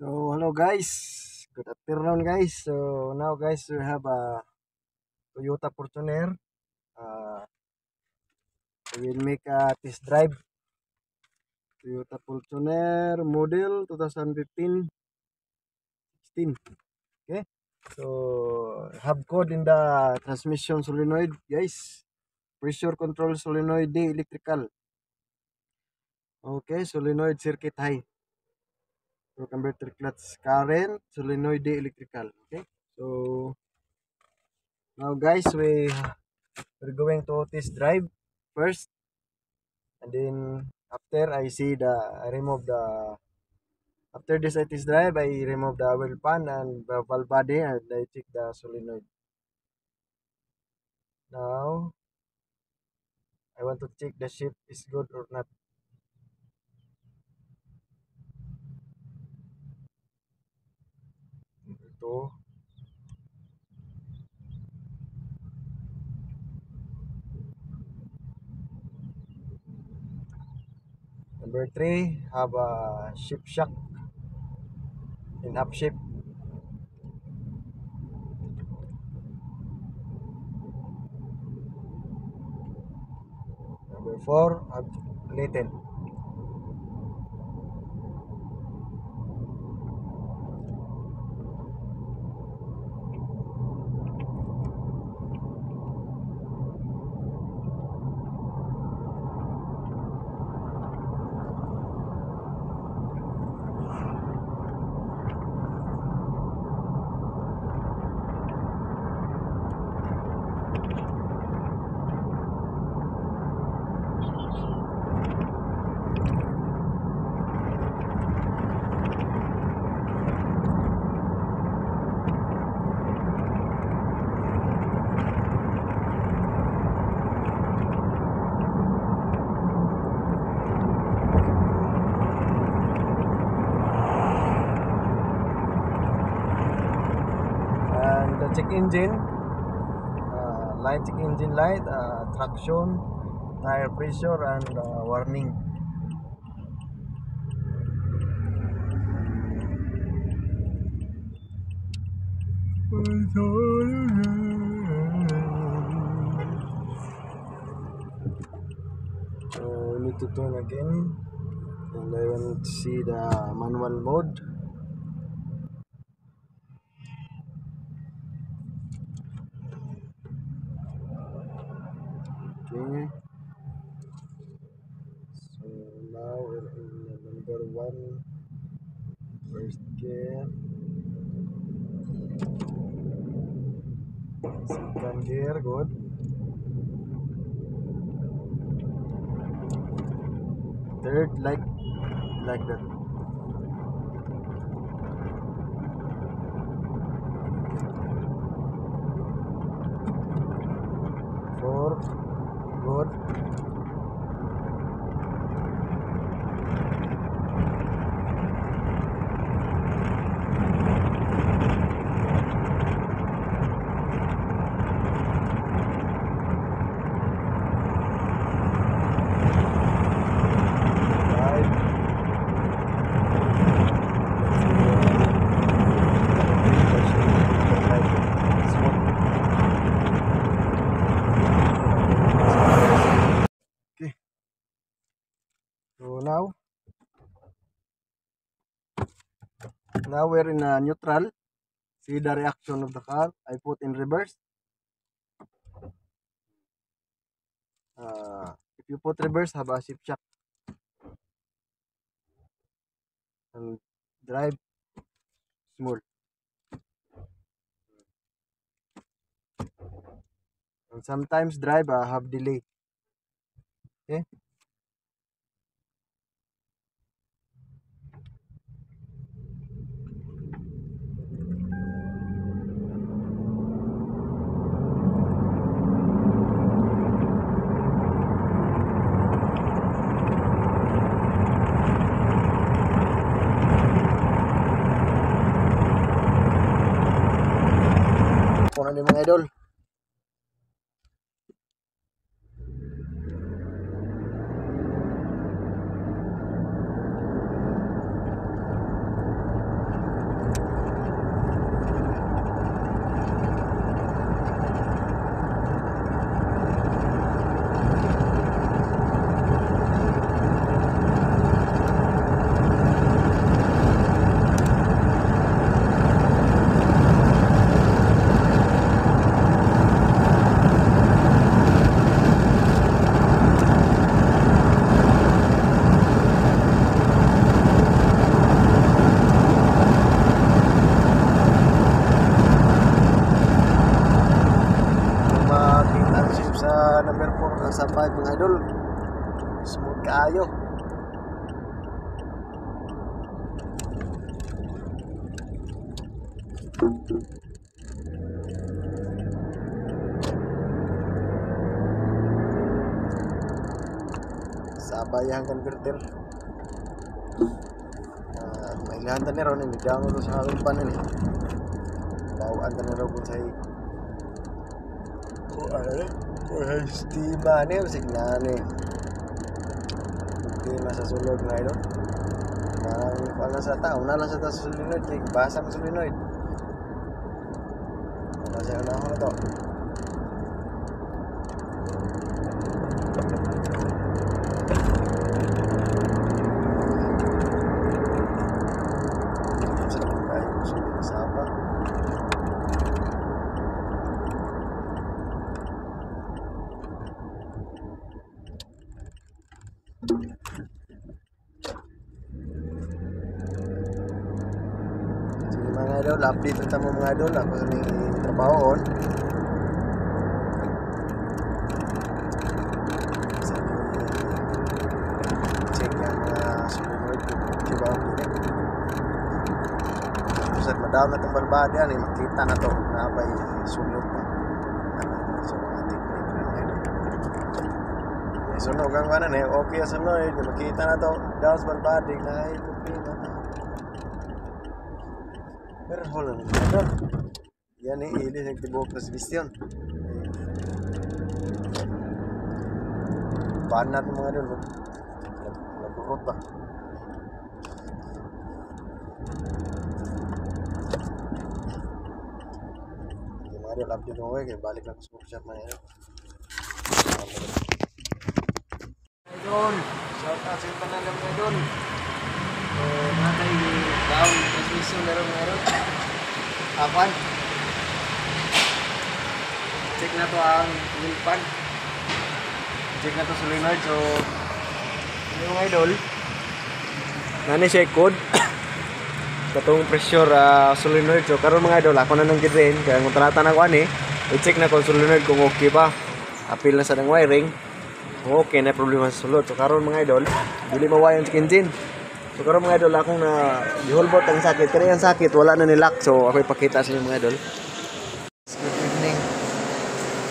So hello guys, good afternoon guys. So now guys we have a Toyota Fortuner. Uh, we will make a test drive. Toyota Fortuner model 2015 16. Okay. So have code in the transmission solenoid guys. Pressure control solenoid D electrical. Okay, solenoid circuit high. So converter clutch current solenoid D electrical. Okay. So now guys we're going to test drive first, and then after I remove the after this I test drive, I remove the oil pan and the valve body, and I check the solenoid. Now I want to check the shape is good or not. Ito. Number three, have a shape shock in half shape. Number four, have little. And the check engine, light check engine light, traction, tire pressure, and warning. So we need to turn again, and I want to see the manual mode. Okay, so now we're in number one, first gear, second gear, good. Third, like that. Fourth, good. Five, okay, so now we're in neutral. See the reaction of the car. I put in reverse. If you put reverse, have a shift shock and drive smooth. And sometimes drive have delay. Okay. Kung ano mga idol. tayo. Sa bayang converter. Mailahan ta ni ron ni download sa aming panin eh. Bawaan ta ni ron kung sa'y kung stima ni usig na ni stima sa sulod nga ito. Wala sa tao, wala sa taas solenoid, basa ng solenoid. Wala sa unahon na to. Mga idol, update rin tamo mga idol ako sa may trabahoon. Check yung mga solenoid kung ba ang pinag. Tapos at madami na itong balbada yan, makita na ito na ba'y sunog pa. So mga technique na mga idol. May sunog ang manan eh, okay ang sunog, makita na ito daw sa balbada na ito pinag. Pero wala na mga yan eh, ilis nagtibok transmission. Paan natin mga idol, nagurot ba? Hindi mga idol, update mo kaya balik lang sa workshop mga idol. Idol, shout out sa tanan ng mga idol. Natay down transmission meron. Apan. Check na to ang wheel pan. Check na to solenoid. So yung idol nani siya code katong pressure solenoid. So karon mga idol ako na nang gidrain kaya kung tanatan ako ani i-check na kung solenoid kung okay pa. Apil na sa ng wiring. Okay na problema sa sulod. So karon mga idol dili mawayan sa engine. So karon mga idol akong na gihulbot ang sakit. Kaya ang sakit wala na ni lock. So ako ipakita sa inyo mga idol. Good evening.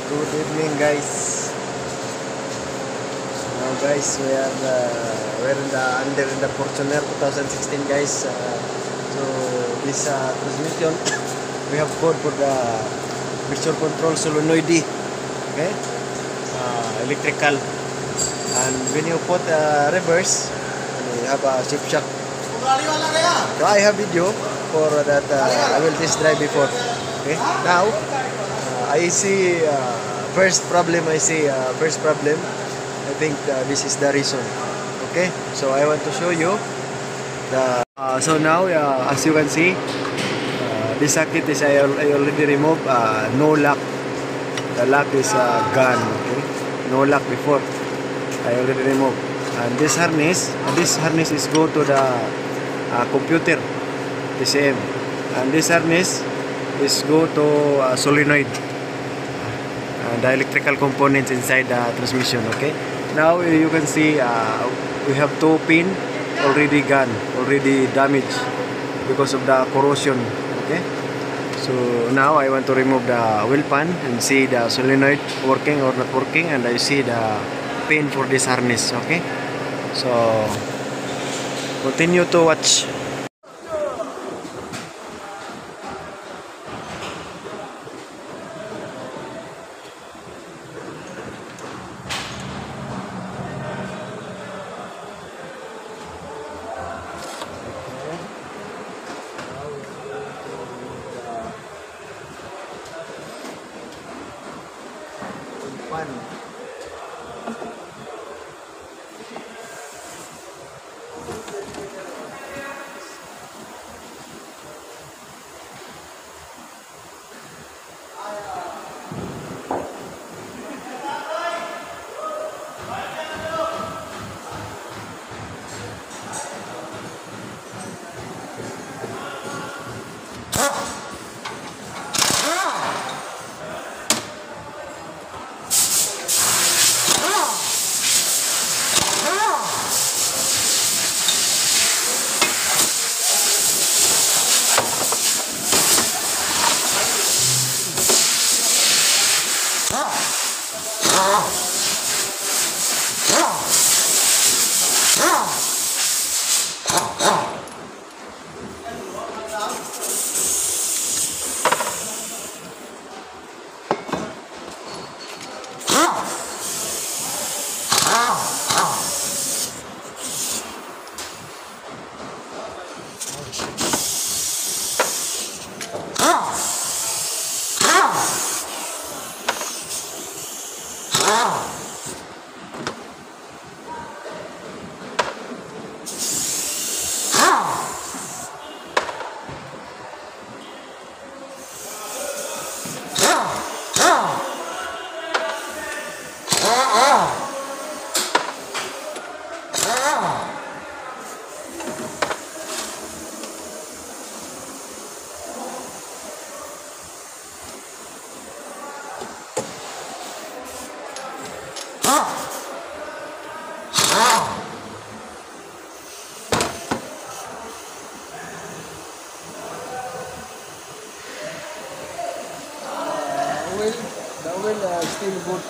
Good evening guys. Now guys we're in the under the Fortuner 2016 guys. So this transmission we have code for the pressure control solenoid. Okay? Electrical. And when you put reverse you have a shift shock. So I have video for that I will test drive before. Okay. Now I see first problem. I think this is the reason. Okay. So I want to show you the. So now as you can see, this socket is I already removed. No lock. The lock is gone. Okay. No lock before. I already removed. And this harness is go to the computer TCM, and this harness is go to solenoid, the electrical components inside the transmission. Okay, now you can see we have 2 pin already gone, already damaged because of the corrosion. Okay, so now I want to remove the wheel pan and see the solenoid working or not working, and I see the pin for this harness. Okay. So continue to watch. The oil still good.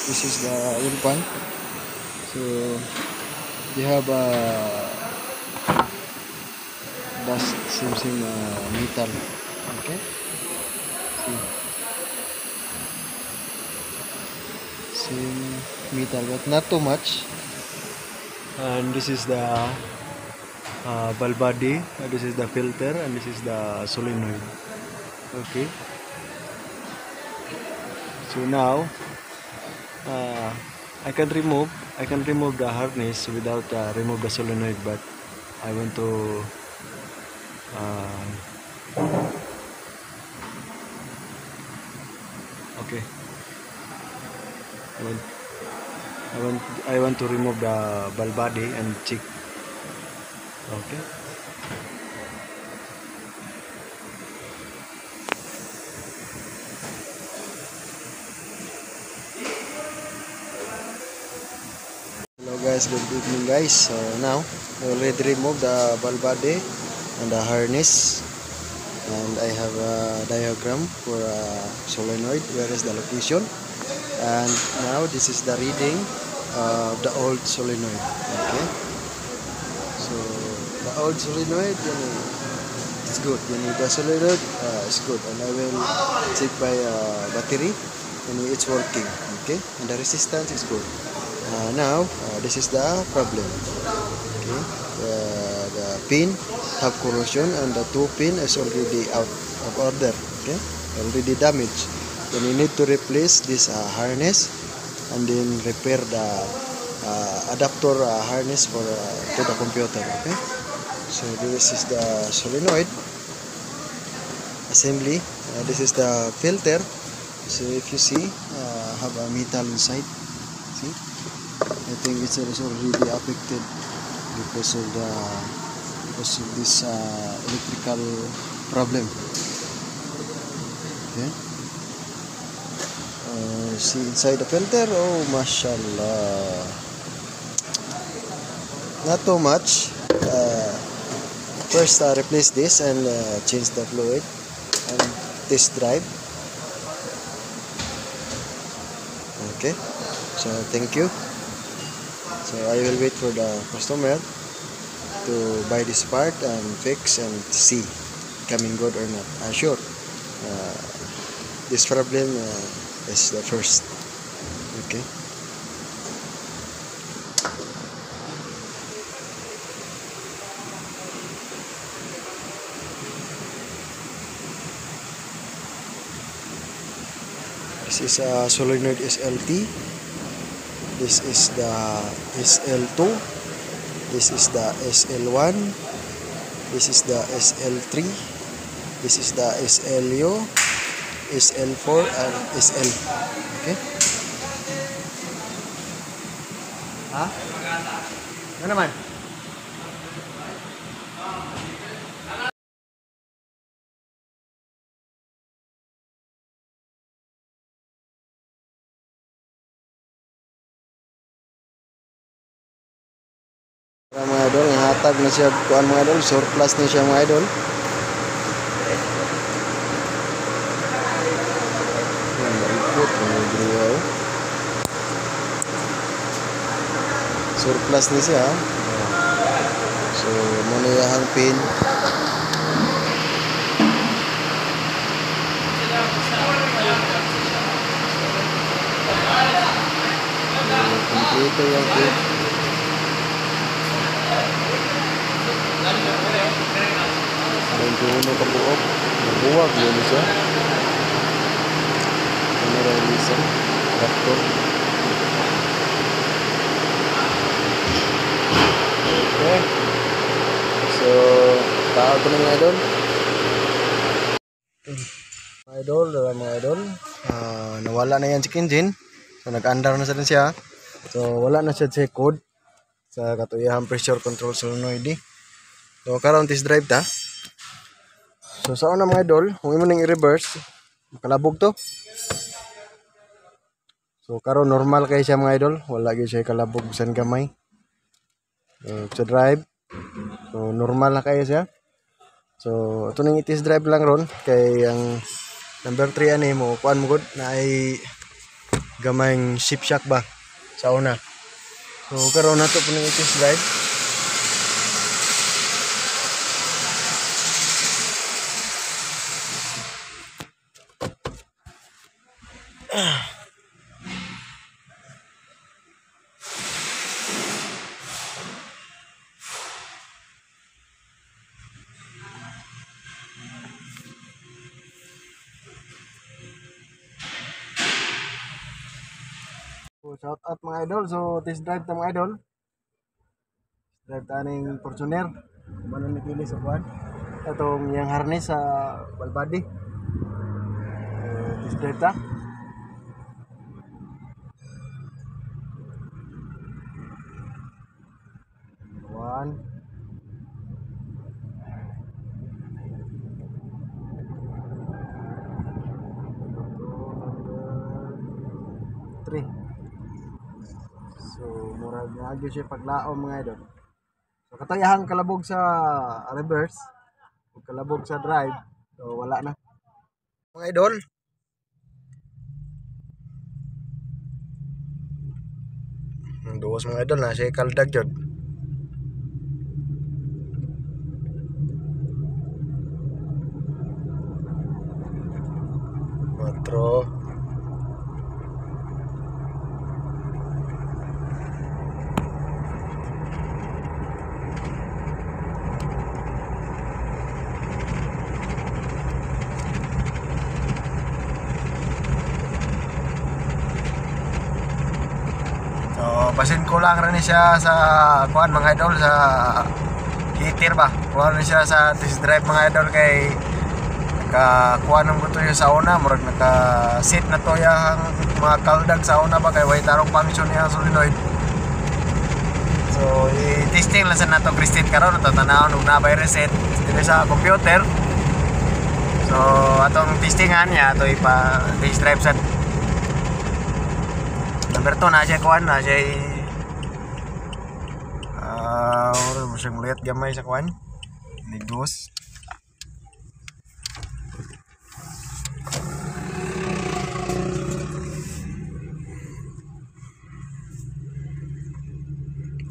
This is the oil pan. So they have a dust same metal. Okay. See. Same metal, but not too much. And this is the bulb body. This is the filter, and this is the solenoid. Okay. So now I can remove the harness without remove the solenoid, but I want to okay. I want to remove the bulb body and check. Okay. Hello guys, good evening guys. So now I already removed the bulb body and the harness, and I have a diagram for a solenoid. Where is the location? And now this is the reading of the old solenoid. Okay. So the old solenoid, it's good. The solenoid is good, and I will check by battery, and it's working. Okay, and the resistance is good. Now this is the problem. Okay, the pin have corrosion, and the 2 pin is already out of order. Okay, already damaged. Then you need to replace this harness, and then repair the adapter harness for to the computer. Okay, so this is the solenoid assembly. This is the filter. So if you see, have a metal inside. See, I think it's already affected because of this electrical problem. Okay. See inside the filter. Oh, mashallah, not too much. First, replace this and change the fluid and test drive. Okay. So thank you. So I will wait for the customer to buy this part and fix and see coming good or not. Sure, this problem is the first. Okay. This is a solenoid SLT. This is the SL2. This is the SL1. This is the SL3. This is the SLU, SL4, and SL. Okay? Ha? Ano naman? Mga idol, hatag na siya kuan mga idol, surplus ni siya mga idol. Ikot mga idol. Surplus ni siya. So, muna yung pin. Kompleto yung pin. Uno ka buok. Buwag yun siya. Camera reason. Laptop. Okay. So, tao ko na mga idol. Mga idol. Nawala na yan si Kinjin. So, nag-andar na sa din siya. So, wala na siya check code sa katuyahang pressure control solenoid. So, karon test drive ta. So, sa una mga idol, kung imo ning i-reverse, kalabog to. So, karon normal kay siya mga idol. Wala gyud siya kalabog bisan gamay. Sa drive. So, normal na kayo siya. So, ito nang i-test drive lang ron. Kay ang number 3 ani mo, kuan mo gud na ay gamayng shift shock ba sa una. So, karon nato po nang i-test drive. So, shout out mga idol. So, test drive ta mga idol. Drive ta ning Fortuner. Ano nipili sa kuan? Itong yang harness sa ball body. Test drive ta. One. Three. So, murag na agyo siya paglaom mga idol. So, katayahang kalabog sa reverse, kalabog sa drive, so wala na. Mga idol, ang duwas mga idol na siya kaldag jud. Quatro. Basin ko lang rin siya sa kuan mga idol sa heater ba. Kuan rin siya sa test drive mga idol kay nakakuan ng gusto sa una murag naka sit na to yang mga kaldag sa una ba kay way tarong function niya solenoid. So i-testing lang sa nato Christine karon to tanaw nung na by reset dito sa computer. So atong testingan niya to ipa test drive sa number 2 na siya kuan na siya siyang lihat gamay sa kuan nigos.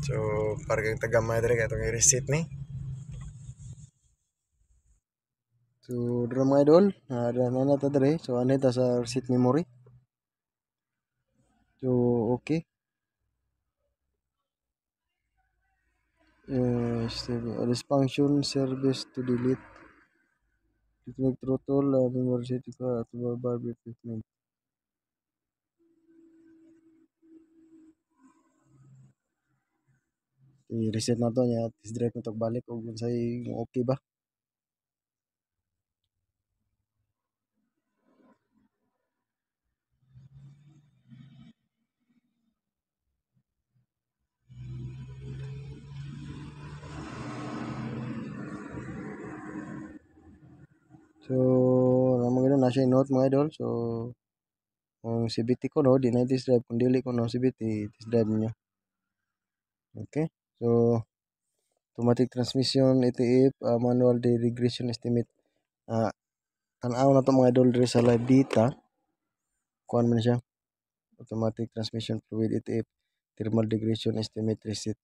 So parang tagamay diri kay itong i-reset ni. So dra mga idol, ada na ta diri. So ano ta sa reset memory. So okay. This function service to delete technique throttle memory set ko at bar treatment. I-reset na to niya, test drive na to balik og unsay okay ba. So, naman gano'n, nasa note mga idol. So, kung CBT ko no, di na test drive. Kung dili ko no, CBT, test drive niyo. Okay? So, automatic transmission, ETF, manual regression estimate. Tanaw na to mga idol diri sa live data. Kuan man siya. Automatic transmission fluid ETF, thermal degradation estimate reset.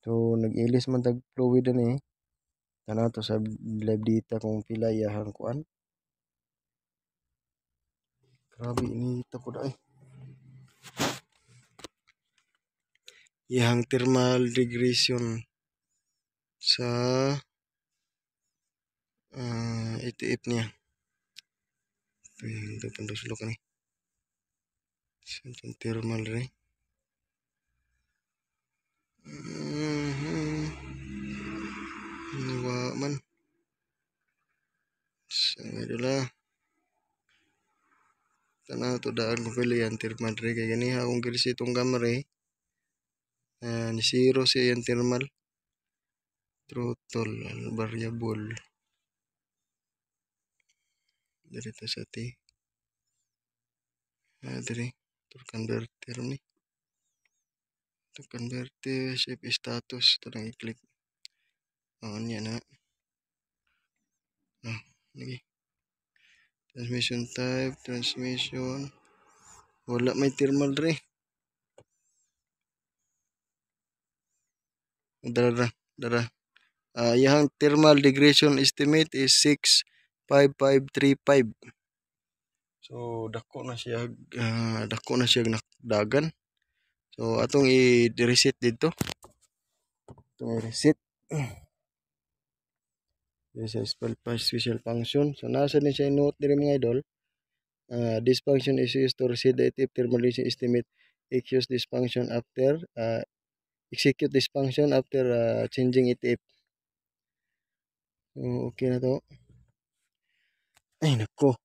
So nag-ilis man tag fluid ani. Tanaw to sa live data kung pila iyahang kuan. Grabe ini tapod ay. Iyahang thermal degradation sa ETF niya. Ito pandusulok ni. Sa thermal rin. Nawa man. Sa idol tanaw to daan ko pili yan thermal rin. Kaya ganiha akong girisi itong gamre. Ni zero siya yung thermal. Throttle variable. Dito sa T. Dito converter ni. Ito converter shape status. Ito nang i-click. Niya na. Lagi. Transmission type, transmission. Wala may thermal rin. Dara. Yung thermal degradation estimate is 65535. So dako na siya nakdagan. So atong i-reset dito. Itong i-reset. This is special function. So nasa ni siya note diri mga idol. This function is used to reset the ETF thermal degradation estimate. Execute this function after changing ETF. So okay na to. Ay nako.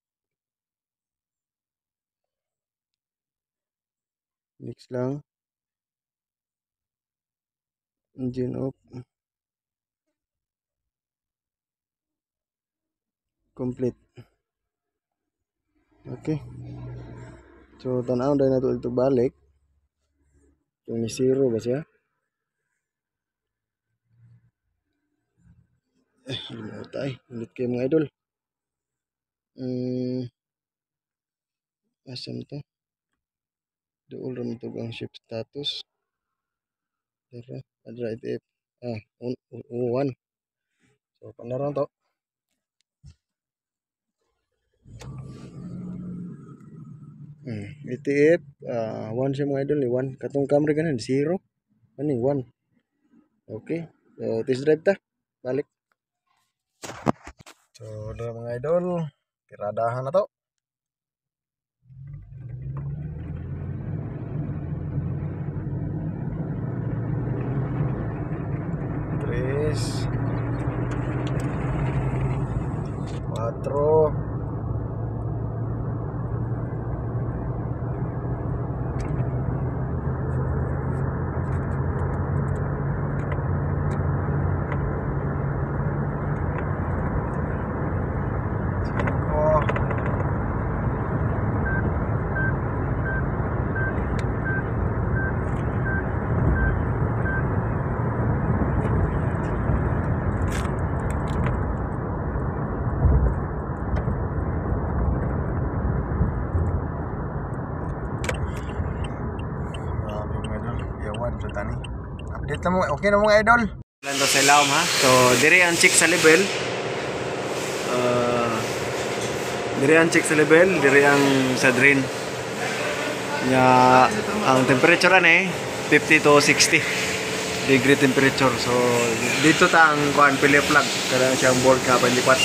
Next lang. Engine off. Complete. Okay. So tanaw dahil na ito balik. Yung ni zero ba siya? Limuta ay. Ulit kayo mga idol. Asam to? Doon rin ito ang ship status. Adra ETF. 1. So panaran to. ETF 1 siya mga idol ni 1. Katong camera ganan 0. Ano 1. Okay. So test drive ta. Balik. So dara mga idol, piradahan na to. Tres. 4. 1 tani. Update na mo. Okay na mga idol. Lando sa ilaw ha. So dire ang check sa level. Dire ang check sa level, dire ang sa drain. Nya ang temperature ani 50 to 60 degree temperature. So dito ta ang kuan pili plug kada siyang board ka 24.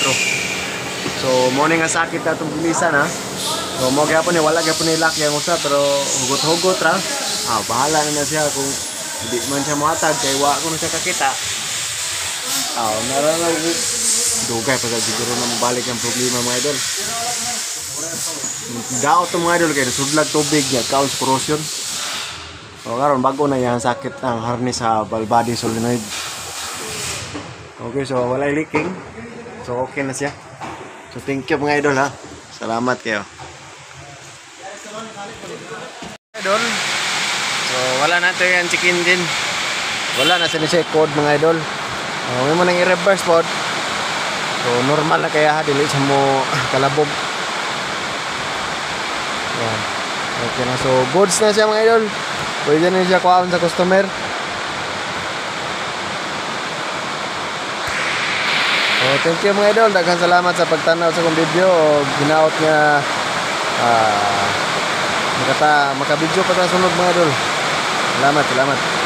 So morning nga sakit na itong bilisan ha. So mo gyapon ni wala gyapon ni lock yang usa pero hugot-hugot ra. Bahala na siya kung hindi man siya matag kay wa ko na siya kakita. Naralang dugay pa sa siguro na mabalik ang problema mga idol. Daot to mga idol kay sudlag tubig niya cause corrosion. So karon bago na yang sakit ang harness sa valve body solenoid. Okay, so walay leaking. So okay na siya. So thank you mga idol ha. Salamat kayo. Idol. So wala na to yung check engine. Wala na siya code mga idol. May mo nang i-reverse pod. So normal na kaya dili siya mo kalabog. Yan. Okay na. So goods na siya mga idol. Pwede na siya kuhaan sa customer. So thank you mga idol. Daghang salamat sa pagtanaw sa akong video. O ginaot nga makabidyo pa sa sunod mga idol. Salamat.